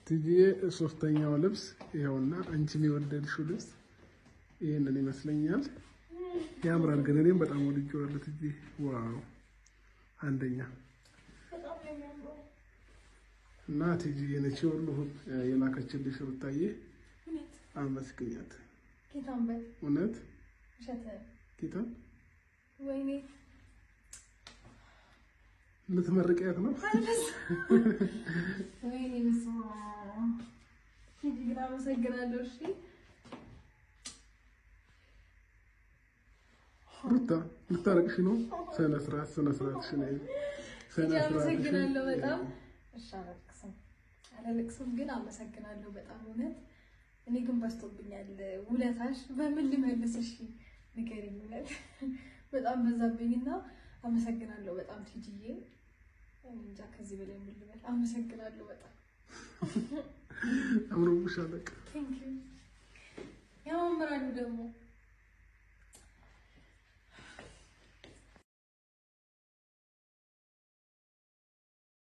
ትጂ ሶስተኛው ልብስ ይሄውና አንቺም የወደድሽው ልብስ ይሄንን ይመስለኛል ያምራል ግን እኔም በጣም ወድጄዋለሁ ትጂ ዋው አንደኛ በጣም የሚያምረው እና ትጂ የነቺ ሁሉ የላከችልሽ ሩታዬ እውነት አመስግኛት ጌታን በል እውነት ሸተ ጌታን ወይኔ ልትመርቂያት ነው ወይኔ ምስማ ትጂ ግን አመሰግናለሁ እሺ ሩታ ልታረቅሽ ነው ሰነ ስርዓት ሽነይ አመሰግናለሁ በጣም እሺ አላለቅስም ግን አመሰግናለሁ በጣም እውነት እኔ ግን በዝቶብኛል ውለታሽ በምን ልመልስሽ ንገሪኝ እውነት በጣም በዛብኝና አመሰግናለሁ በጣም ትጂዬ እንጃ ከዚህ በላይ ምን ልበል አመሰግናለሁ በጣም አምሮብሻል በቃ ቴንክ ዩ ያማምራሉ ደግሞ